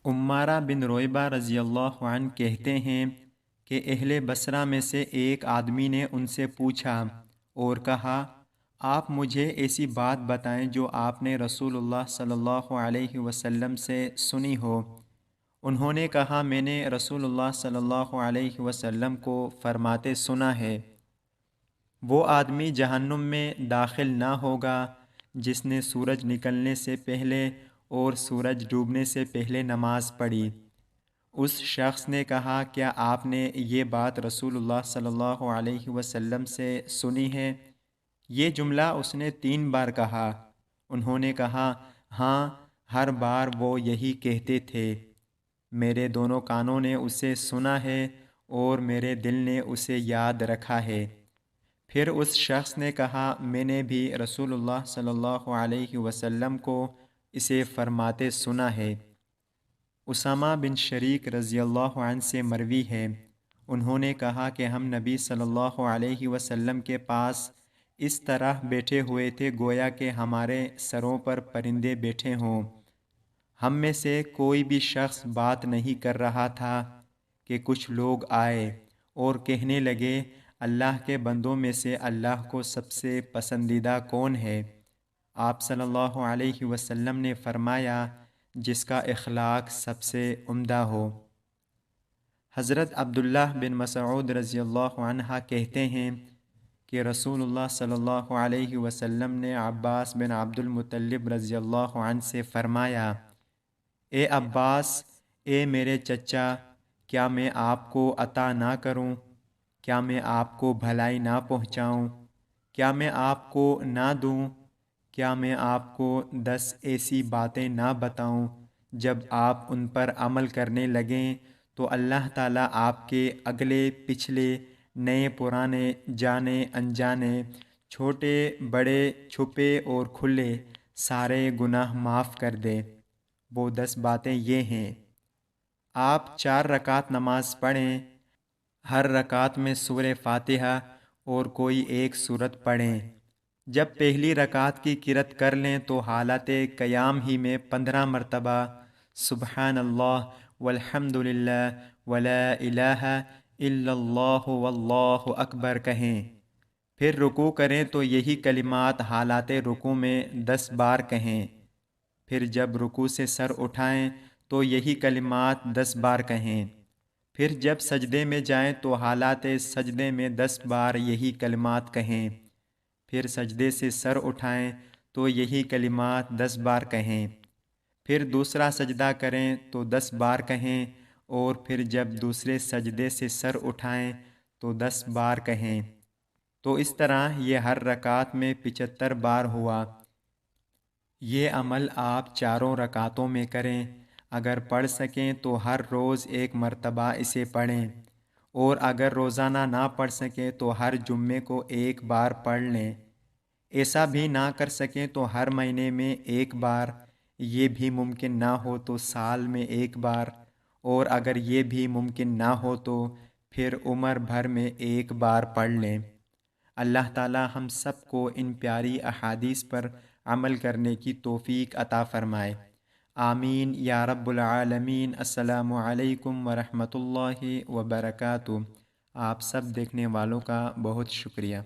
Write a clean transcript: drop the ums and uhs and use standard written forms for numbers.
عمارہ بن رویبہ رضی اللہ عنہ کہتے ہیں کہ اہل بصرہ میں سے ایک آدمی نے ان سے پوچھا اور کہا، آپ مجھے ایسی بات بتائیں جو آپ نے رسول اللہ صلی اللہ علیہ وسلم سے سنی ہو۔ انہوں نے کہا، میں نے رسول اللہ صلی اللہ علیہ وسلم کو فرماتے سنا ہے، وہ آدمی جہنم میں داخل نہ ہوگا جس نے سورج نکلنے سے پہلے اور سورج ڈوبنے سے پہلے نماز پڑھی۔ اس شخص نے کہا، کیا آپ نے یہ بات رسول اللہ صلی اللہ علیہ وسلم سے سنی ہے؟ یہ جملہ اس نے 3 بار کہا۔ انہوں نے کہا، ہاں، ہر بار وہ یہی کہتے تھے۔ میرے دونوں کانوں نے اسے سنا ہے اور میرے دل نے اسے یاد رکھا ہے۔ پھر اس شخص نے کہا، میں نے بھی رسول اللہ صلی اللہ علیہ وسلم کو اسے فرماتے سنا ہے۔ اسامہ بن شریک رضی اللہ عنہ سے مروی ہے، انہوں نے کہا کہ ہم نبی صلی اللہ علیہ وسلم کے پاس اس طرح بیٹھے ہوئے تھے گویا کہ ہمارے سروں پر پرندے بیٹھے ہوں۔ ہم میں سے کوئی بھی شخص بات نہیں کر رہا تھا کہ کچھ لوگ آئے اور کہنے لگے، اللہ کے بندوں میں سے اللہ کو سب سے پسندیدہ کون ہے؟ آپ صلی اللہ علیہ وسلم نے فرمایا، جس کا اخلاق سب سے عمدہ ہو۔ حضرت عبداللہ بن مسعود رضی اللہ عنہ کہتے ہیں کہ رسول اللہ صلی اللہ علیہ وسلم نے عباس بن عبد المطلب رضی اللہ عنہ سے فرمایا، اے عباس، اے میرے چچا، کیا میں آپ کو عطا نہ کروں؟ کیا میں آپ کو بھلائی نہ پہنچاؤں؟ کیا میں آپ کو نہ دوں؟ کیا میں آپ کو 10 ایسی باتیں نہ بتاؤں جب آپ ان پر عمل کرنے لگیں تو اللہ تعالیٰ آپ کے اگلے پچھلے، نئے پرانے، جانے انجانے، چھوٹے بڑے، چھپے اور کھلے سارے گناہ معاف کر دے؟ وہ 10 باتیں یہ ہیں: آپ 4 رکعت نماز پڑھیں، ہر رکعت میں سورہ فاتحہ اور کوئی ایک سورت پڑھیں۔ جب پہلی رکعت کی قرات کر لیں تو حالت قیام ہی میں 15 مرتبہ سبحان اللہ والحمد للہ ولا الہ الا اللہ واللہ اکبر کہیں۔ پھر رکوع کریں تو یہی کلمات حالات رکوع میں 10 بار کہیں۔ پھر جب رکوع سے سر اٹھائیں تو یہی کلمات 10 بار کہیں۔ پھر جب سجدے میں جائیں تو حالات سجدے میں 10 بار یہی کلمات کہیں۔ پھر سجدے سے سر اٹھائیں تو یہی کلمات 10 بار کہیں۔ پھر دوسرا سجدہ کریں تو 10 بار کہیں، اور پھر جب دوسرے سجدے سے سر اٹھائیں تو 10 بار کہیں۔ تو اس طرح یہ ہر رکعت میں 75 بار ہوا۔ یہ عمل آپ 4 رکعتوں میں کریں۔ اگر پڑھ سکیں تو ہر روز 1 مرتبہ اسے پڑھیں، اور اگر روزانہ نہ پڑھ سکیں تو ہر جمعے کو 1 بار پڑھ لیں۔ ایسا بھی نہ کر سکیں تو ہر مہینے میں 1 بار، یہ بھی ممکن نہ ہو تو سال میں 1 بار، اور اگر یہ بھی ممکن نہ ہو تو پھر عمر بھر میں 1 بار پڑھ لیں۔ اللہ تعالی ہم سب کو ان پیاری احادیث پر عمل کرنے کی توفیق عطا فرمائے۔ آمین یا رب العالمین۔ السلام علیکم ورحمۃ اللہ وبرکاتہ۔ آپ سب دیکھنے والوں کا بہت شکریہ۔